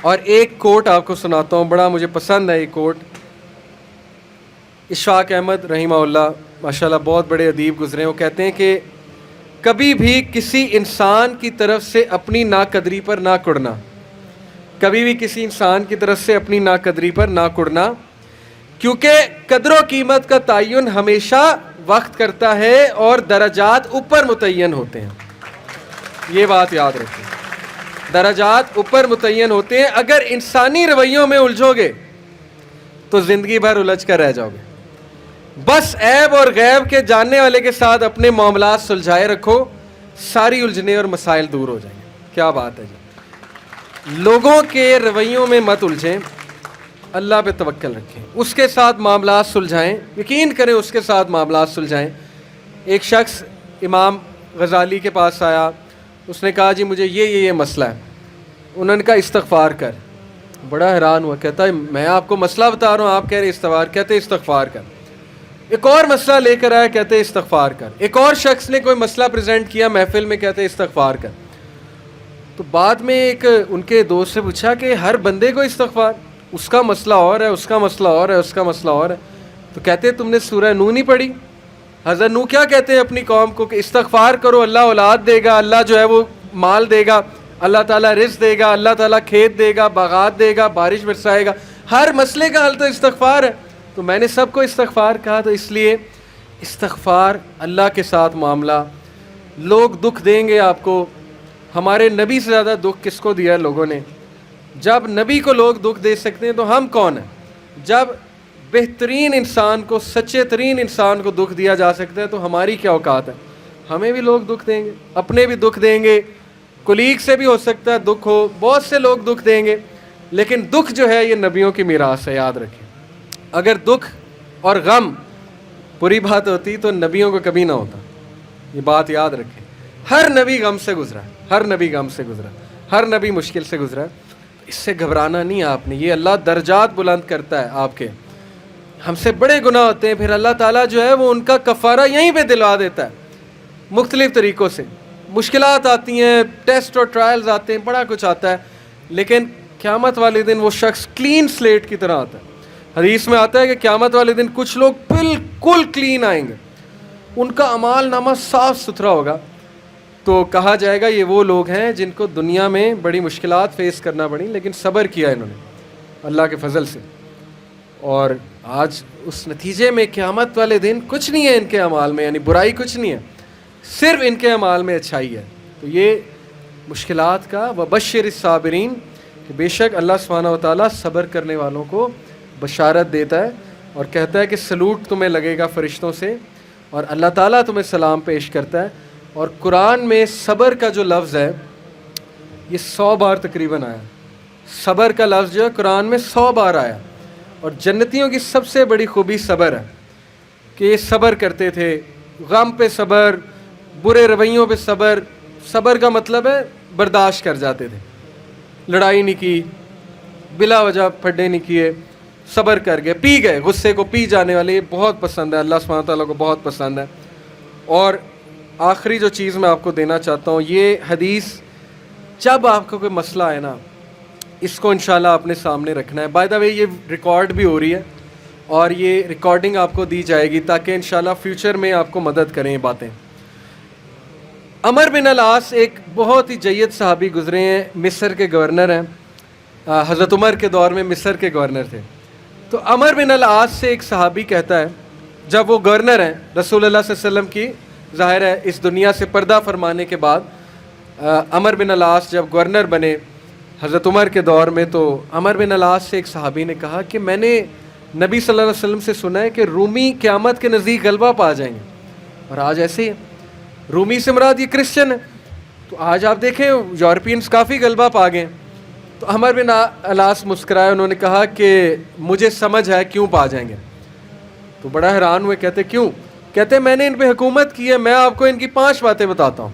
اور ایک کوٹ آپ کو سناتا ہوں، بڑا مجھے پسند ہے یہ کوٹ۔ اشفاق احمد رحمہ اللہ ماشاءاللہ بہت بڑے ادیب گزرے ہیں، وہ کہتے ہیں کہ کبھی بھی کسی انسان کی طرف سے اپنی ناقدری پر نہ کڑنا، کبھی بھی کسی انسان کی طرف سے اپنی ناقدری پر نہ کڑنا، کیونکہ قدر و قیمت کا تعین ہمیشہ وقت کرتا ہے اور درجات اوپر متعین ہوتے ہیں۔ یہ بات یاد رکھیں، درجات اوپر متعین ہوتے ہیں۔ اگر انسانی رویوں میں الجھو گے تو زندگی بھر الجھ کر رہ جاؤ گے۔ بس عیب اور غیب کے جاننے والے کے ساتھ اپنے معاملات سلجھائے رکھو، ساری الجھنیں اور مسائل دور ہو جائیں گے۔ کیا بات ہے جی، لوگوں کے رویوں میں مت الجھیں، اللہ پہ توکل رکھیں، اس کے ساتھ معاملات سلجھائیں، یقین کریں اس کے ساتھ معاملات سلجھائیں۔ ایک شخص امام غزالی کے پاس آیا، اس نے کہا جی مجھے یہ مسئلہ ہے۔ انہوں نے کہا استغفار کر۔ بڑا حیران ہوا، کہتا ہے میں آپ کو مسئلہ بتا رہا ہوں، آپ کہہ رہے استغفار، کہتے استغفار کر۔ ایک اور مسئلہ لے کر آیا، کہتے استغفار کر۔ ایک اور شخص نے کوئی مسئلہ پریزنٹ کیا محفل میں، کہتے استغفار کر۔ تو بعد میں ایک ان کے دوست سے پوچھا کہ ہر بندے کو استغفار، اس کا مسئلہ اور ہے، اس کا مسئلہ اور ہے، اس کا مسئلہ اور ہے۔ تو کہتے تم نے سورہ نوح نہیں پڑھی؟ حضرت نوح کیا کہتے ہیں اپنی قوم کو کہ استغفار کرو، اللہ اولاد دے گا، اللہ جو ہے وہ مال دے گا، اللہ تعالیٰ رزق دے گا، اللہ تعالیٰ کھیت دے گا، باغات دے گا، بارش برسائے گا، ہر مسئلے کا حل تو استغفار ہے۔ تو میں نے سب کو استغفار کہا، تو اس لیے استغفار، اللہ کے ساتھ معاملہ۔ لوگ دکھ دیں گے آپ کو، ہمارے نبی سے زیادہ دکھ کس کو دیا ہے لوگوں نے؟ جب نبی کو لوگ دکھ دے سکتے ہیں تو ہم کون ہیں؟ جب بہترین انسان کو، سچے ترین انسان کو دکھ دیا جا سکتا ہے تو ہماری کیا اوقات ہے؟ ہمیں بھی لوگ دکھ دیں گے، اپنے بھی دکھ دیں گے، کولیگ سے بھی ہو سکتا ہے دکھ ہو، بہت سے لوگ دکھ دیں گے، لیکن دکھ جو ہے یہ نبیوں کی میراث ہے، یاد رکھیں۔ اگر دکھ اور غم بری بات ہوتی تو نبیوں کو کبھی نہ ہوتا، یہ بات یاد رکھیں۔ ہر نبی غم سے گزرا ہے، ہر نبی غم سے گزرا، ہر نبی مشکل سے گزرا ہے۔ اس سے گھبرانا نہیں آپ نے، یہ اللہ درجات بلند کرتا ہے آپ کے۔ ہم سے بڑے گناہ ہوتے ہیں، پھر اللہ تعالیٰ جو ہے وہ ان کا کفارہ یہیں پہ دلوا دیتا ہے مختلف طریقوں سے۔ مشکلات آتی ہیں، ٹیسٹ اور ٹرائلز آتے ہیں، بڑا کچھ آتا ہے، لیکن قیامت والے دن وہ شخص کلین سلیٹ کی طرح آتا ہے۔ حدیث میں آتا ہے کہ قیامت والے دن کچھ لوگ بالکل کلین آئیں گے، ان کا اعمال نامہ صاف ستھرا ہوگا، تو کہا جائے گا یہ وہ لوگ ہیں جن کو دنیا میں بڑی مشکلات فیس کرنا پڑی لیکن صبر کیا انہوں نے اللہ کے فضل سے، اور آج اس نتیجے میں قیامت والے دن کچھ نہیں ہے ان کے اعمال میں، یعنی برائی کچھ نہیں ہے، صرف ان کے اعمال میں اچھائی ہے۔ تو یہ مشکلات کا وبشر الصابرین، کہ بے شک اللہ سبحانہ و تعالیٰ صبر کرنے والوں کو بشارت دیتا ہے اور کہتا ہے کہ سلوٹ تمہیں لگے گا فرشتوں سے، اور اللہ تعالیٰ تمہیں سلام پیش کرتا ہے۔ اور قرآن میں صبر کا جو لفظ ہے یہ 100 بار تقریباً آیا، صبر کا لفظ جو ہے قرآن میں 100 بار آیا، اور جنتیوں کی سب سے بڑی خوبی صبر ہے کہ یہ صبر کرتے تھے، غم پہ صبر، برے رویوں پہ صبر۔ صبر کا مطلب ہے برداشت کر جاتے تھے، لڑائی نہیں کی، بلا وجہ پھڈے نہیں کیے، صبر کر گئے، پی گئے، غصے کو پی جانے والے، یہ بہت پسند ہے اللہ سبحانہ تعالیٰ کو، بہت پسند ہے۔ اور آخری جو چیز میں آپ کو دینا چاہتا ہوں، یہ حدیث جب آپ کو کوئی مسئلہ ہے نا، اس کو انشاءاللہ اپنے سامنے رکھنا ہے۔ بائی دا وے یہ ریکارڈ بھی ہو رہی ہے اور یہ ریکارڈنگ آپ کو دی جائے گی تاکہ انشاءاللہ فیوچر میں آپ کو مدد کریں یہ باتیں۔ عمر بن العاص ایک بہت ہی جید صحابی گزرے ہیں، مصر کے گورنر ہیں، حضرت عمر کے دور میں مصر کے گورنر تھے۔ تو عمر بن العاص سے ایک صحابی کہتا ہے، جب وہ گورنر ہیں رسول اللہ صلی اللہ علیہ وسلم کی، ظاہر ہے اس دنیا سے پردہ فرمانے کے بعد عمر بن العاص جب گورنر بنے حضرت عمر کے دور میں، تو عمر بن العاص سے ایک صحابی نے کہا کہ میں نے نبی صلی اللہ علیہ وسلم سے سنا ہے کہ رومی قیامت کے نزدیک غلبہ پا جائیں گے، اور آج ایسے ہی ہے۔ رومی سے مراد یہ کرسچن ہے، تو آج آپ دیکھیں یورپینز کافی غلبہ پا گئے۔ تو عمر بن العاص مسکرائے، انہوں نے کہا کہ مجھے سمجھ ہے کیوں پا جائیں گے۔ تو بڑا حیران ہوئے، کہتے کیوں؟ کہتے میں نے ان پہ حکومت کی ہے، میں آپ کو ان کی 5 باتیں بتاتا ہوں،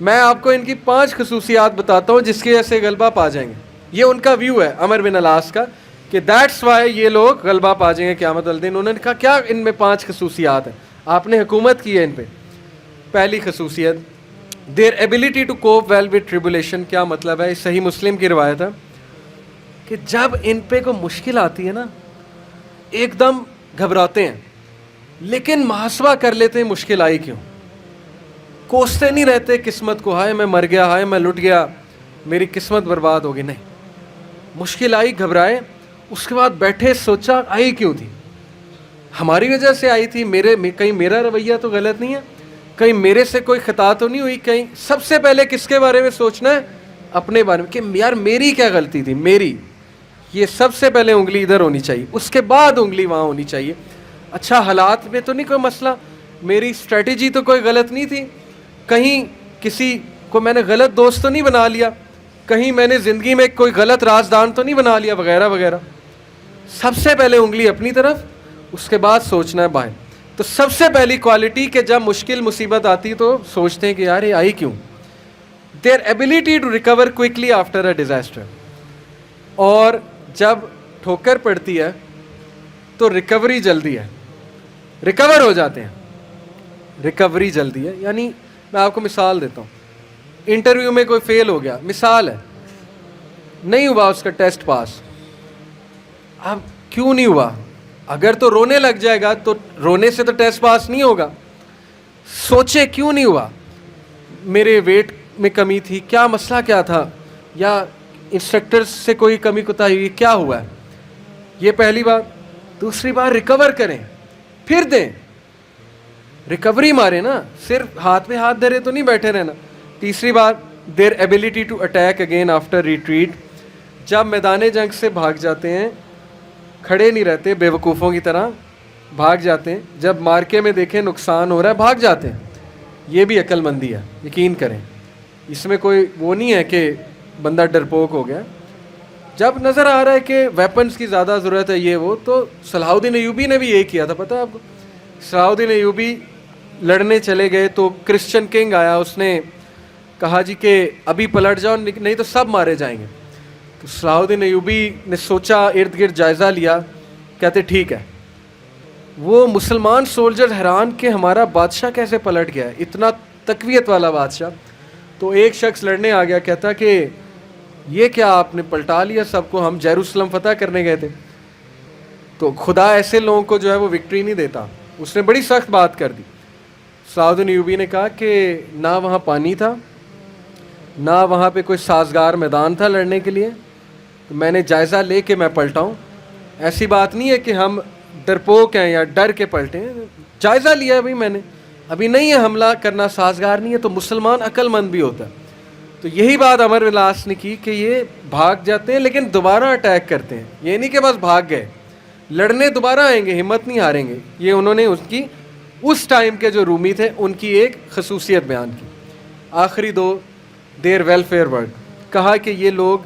میں آپ کو ان کی 5 خصوصیات بتاتا ہوں جس کی وجہ سے غلبہ پا جائیں گے۔ یہ ان کا ویو ہے عمر بن العاص کا کہ دیٹس وائی یہ لوگ غلبہ پا جائیں گے قیامت والے دن۔ انہوں نے کہا کیا ان میں 5 خصوصیات ہیں؟ آپ نے حکومت کی ہے ان پہ۔ پہلی خصوصیت their ability to cope well with tribulation۔ کیا مطلب ہے؟ صحیح مسلم کی روایت ہے، کہ جب ان پہ کوئی مشکل آتی ہے نا ایک دم گھبراتے ہیں, لیکن محاسبہ کر لیتے ہیں مشکل آئی کیوں, کوستے نہیں رہتے قسمت کو, ہائے میں مر گیا, ہائے میں لٹ گیا, میری قسمت برباد ہوگی. نہیں, مشکل آئی گھبرائے, اس کے بعد بیٹھے سوچا آئی کیوں تھی, ہماری وجہ سے آئی تھی, کہیں میرا رویہ تو غلط نہیں ہے, کہیں میرے سے کوئی خطا تو نہیں ہوئی, کہیں سب سے پہلے کس کے بارے میں سوچنا ہے, اپنے بارے میں, کہ یار میری کیا غلطی تھی, میری, یہ سب سے پہلے انگلی ادھر ہونی چاہیے, اس کے بعد انگلی وہاں ہونی چاہیے. اچھا حالات میں تو نہیں کوئی مسئلہ, میری اسٹریٹجی تو کوئی غلط نہیں تھی, کہیں کسی کو میں نے غلط دوست تو نہیں بنا لیا, کہیں میں نے زندگی میں کوئی غلط رازدان تو نہیں بنا لیا, وغیرہ وغیرہ. سب سے پہلے انگلی اپنی طرف, اس کے بعد سوچنا ہے باہر. تو سب سے پہلی کوالٹی کہ جب مشکل مصیبت آتی تو سوچتے ہیں کہ یار یہ آئی کیوں. Their ability to recover quickly after a disaster. اور جب ٹھوکر پڑتی ہے تو ریکوری جلدی ہے, ریکور ہو جاتے ہیں, ریکوری جلدی ہے. یعنی میں آپ کو مثال دیتا ہوں, انٹرویو میں کوئی فیل ہو گیا, مثال ہے, نہیں ہوا اس کا ٹیسٹ پاس. اب کیوں نہیں ہوا, اگر تو رونے لگ جائے گا تو رونے سے تو ٹیسٹ پاس نہیں ہوگا. سوچے کیوں نہیں ہوا, میرے ویٹ میں کمی تھی, کیا مسئلہ کیا تھا, یا انسٹرکٹر سے کوئی کمی کوتاہی ہوئی, کیا ہوا ہے. یہ پہلی بات. دوسری بات, ریکور کریں, پھر دیں, ریکوری مارے نا, صرف ہاتھ میں ہاتھ دھرے تو نہیں بیٹھے رہنا. تیسری بات, their ability to attack again after retreat. جب میدان جنگ سے بھاگ جاتے ہیں, کھڑے نہیں رہتے بے وقوفوں کی طرح, بھاگ جاتے ہیں. جب مارکے میں دیکھیں نقصان ہو رہا ہے بھاگ جاتے ہیں. یہ بھی عقل مندی ہے, یقین کریں, اس میں کوئی وہ نہیں ہے کہ بندہ ڈرپوک ہو گیا. جب نظر آ رہا ہے کہ ویپنز کی زیادہ ضرورت ہے یہ وہ, تو صلاح الدین ایوبی نے بھی یہی کیا تھا, پتہ ہے آپ کو. صلاح الدین ایوبی لڑنے چلے گئے تو کرسچن کنگ آیا, اس نے کہا جی کہ ابھی پلٹ جاؤ نہیں تو سب مارے جائیں گے. تو صلاح الدین ایوبی نے سوچا, ارد گرد جائزہ لیا, کہتے ٹھیک ہے. وہ مسلمان سولجر حیران کہ ہمارا بادشاہ کیسے پلٹ گیا ہے, اتنا تقویت والا بادشاہ. تو ایک شخص لڑنے آ گیا, کہتا کہ یہ کیا آپ نے پلٹا لیا سب کو, ہم یروشلم فتح کرنے گئے تھے. تو خدا ایسے لوگوں کو جو ہے وہ وکٹری نہیں دیتا. اس نے بڑی سخت بات کر دی. صلاح الدین ایوبی نے کہا کہ نہ وہاں پانی تھا, نہ وہاں پہ کوئی سازگار میدان تھا لڑنے کے لیے, تو میں نے جائزہ لے کے میں پلٹاؤں. ایسی بات نہیں ہے کہ ہم ڈرپوک ہیں یا ڈر کے پلٹے ہیں, جائزہ لیا ہے بھائی میں نے, ابھی نہیں ہے حملہ کرنا سازگار نہیں ہے. تو مسلمان عقل مند بھی ہوتا ہے. تو یہی بات عمر بن العاص نے کی کہ یہ بھاگ جاتے ہیں لیکن دوبارہ اٹیک کرتے ہیں. یہ نہیں کہ بس بھاگ گئے, لڑنے دوبارہ آئیں گے, ہمت نہیں ہاریں گے. یہ انہوں نے اس ٹائم کے جو رومی تھے ان کی ایک خصوصیت بیان کی. آخری دو, دیر ویلفیئر ورک. کہا کہ یہ لوگ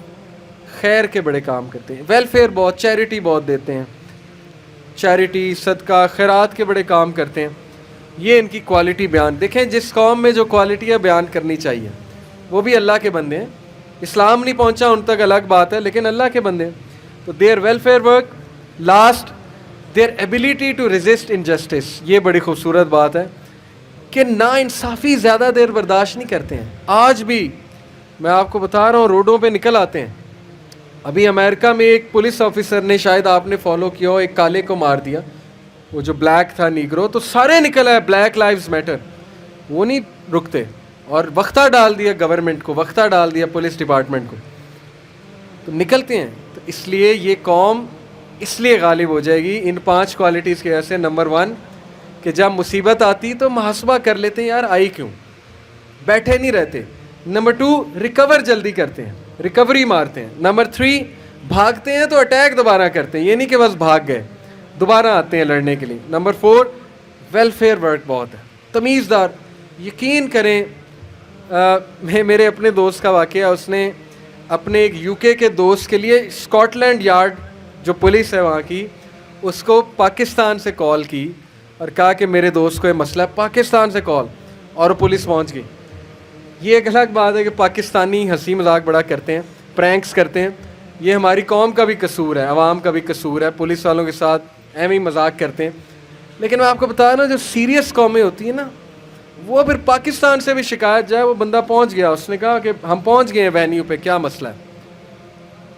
خیر کے بڑے کام کرتے ہیں, ویلفیئر بہت, چیریٹی بہت دیتے ہیں, چیریٹی صدقہ خیرات کے بڑے کام کرتے ہیں. یہ ان کی کوالٹی بیان. دیکھیں جس قوم میں جو کوالٹی ہے بیان کرنی چاہیے, وہ بھی اللہ کے بندے ہیں. اسلام نہیں پہنچا ان تک الگ بات ہے, لیکن اللہ کے بندے ہیں. تو their welfare work. Last, their ability to resist injustice. یہ بڑی خوبصورت بات ہے کہ نا انصافی زیادہ دیر برداشت نہیں کرتے ہیں. آج بھی میں آپ کو بتا رہا ہوں, روڈوں پہ نکل آتے ہیں. ابھی امریکہ میں ایک پولیس آفیسر نے, شاید آپ نے فالو کیا ہو, ایک کالے کو مار دیا, وہ جو بلیک تھا نیگرو, تو سارے نکل آئے بلیک لائیوز میٹر. وہ نہیں رکتے, اور وقتہ ڈال دیا گورنمنٹ کو, وقتہ ڈال دیا پولیس ڈپارٹمنٹ کو, تو نکلتے ہیں. تو اس لیے یہ قوم اس لیے غالب ہو جائے گی ان 5 کوالٹیز کی وجہ سے. نمبر 1 کہ جب مصیبت آتی تو محاسبہ کر لیتے ہیں, یار آئی کیوں, بیٹھے نہیں رہتے. نمبر 2 ریکور جلدی کرتے ہیں, ریکوری مارتے ہیں. نمبر 3 بھاگتے ہیں تو اٹیک دوبارہ کرتے ہیں, یہ نہیں کہ بس بھاگ گئے, دوبارہ آتے ہیں لڑنے کے لیے. نمبر 4 ویلفیئر ورک بہت ہے, تمیزدار. یقین کریں, میرے اپنے دوست کا واقعہ, اس نے اپنے ایک یو کے دوست کے لیے اسکاٹ لینڈ یارڈ جو پولیس ہے وہاں کی, اس کو پاکستان سے کال کی اور کہا کہ میرے دوست کو یہ مسئلہ ہے. پاکستان سے کال, اور پولیس پہنچ گئی. یہ ایک الگ بات ہے کہ پاکستانی ہنسی مذاق بڑا کرتے ہیں, پرینکس کرتے ہیں. یہ ہماری قوم کا بھی قصور ہے, عوام کا بھی قصور ہے, پولیس والوں کے ساتھ اہم ہی مذاق کرتے ہیں. لیکن میں آپ کو بتا رہا ہوں, جو سیریس قومیں ہوتی ہیں نا, وہ پھر پاکستان سے بھی شکایت جائے, وہ بندہ پہنچ گیا, اس نے کہا کہ ہم پہنچ گئے ہیں وینیو پہ, کیا مسئلہ ہے.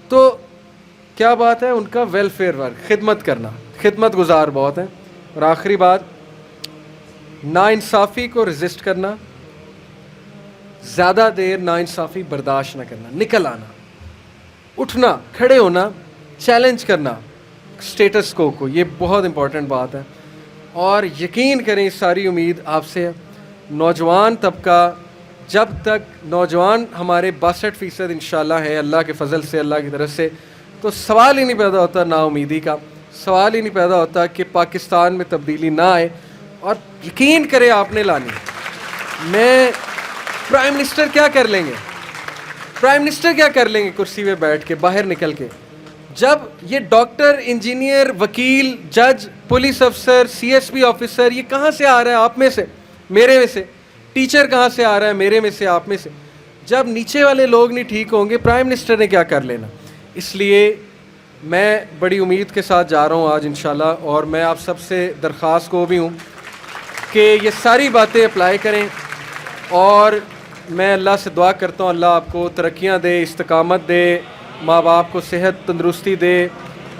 تو کیا بات ہے ان کا ویلفیئر ورک, خدمت کرنا, خدمت گزار بہت ہیں. اور آخری بات, ناانصافی کو رزسٹ کرنا, زیادہ دیر ناانصافی برداشت نہ کرنا, نکل آنا, اٹھنا, کھڑے ہونا, چیلنج کرنا اسٹیٹس کو, یہ بہت امپورٹنٹ بات ہے. اور یقین کریں اس ساری امید آپ سے ہے. نوجوان طبقہ, جب تک نوجوان ہمارے 62% انشاءاللہ ہے اللہ کے فضل سے, اللہ کی طرف سے, تو سوال ہی نہیں پیدا ہوتا نا امیدی کا, سوال ہی نہیں پیدا ہوتا کہ پاکستان میں تبدیلی نہ آئے. اور یقین کریں آپ نے لانی. میں پرائم منسٹر کیا کر لیں گے, پرائم منسٹر کیا کر لیں گے کرسی پہ بیٹھ کے باہر نکل کے, جب یہ ڈاکٹر, انجینئر, وکیل, جج, پولیس افسر, سی ایس پی آفیسر, یہ کہاں سے آ رہا ہے؟ آپ میں سے, میرے میں سے. ٹیچر کہاں سے آ رہا ہے؟ میرے میں سے, آپ میں سے. جب نیچے والے لوگ نہیں ٹھیک ہوں گے, پرائم منسٹر نے کیا کر لینا؟ اس لیے میں بڑی امید کے ساتھ جا رہا ہوں آج انشاءاللہ. اور میں آپ سب سے درخواست کو بھی ہوں کہ یہ ساری باتیں اپلائی کریں. اور میں اللہ سے دعا کرتا ہوں اللہ آپ کو ترقیاں دے, استقامت دے, ماں باپ کو صحت تندرستی دے,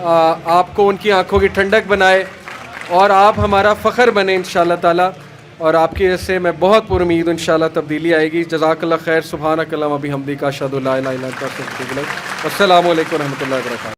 آپ کو ان کی آنکھوں کی ٹھنڈک بنائے, اور آپ ہمارا فخر بنے انشاءاللہ تعالی. اور آپ کی وجہ سے میں بہت پر امید ہوں انشاءاللہ تبدیلی آئے گی. جزاک اللہ خیر. سبحانک اللہم و بحمدک, اشہد ان لا الہ الا انت, استغفرک و اتوب الیک. السلام علیکم و رحمۃ اللہ وبرکاتہ.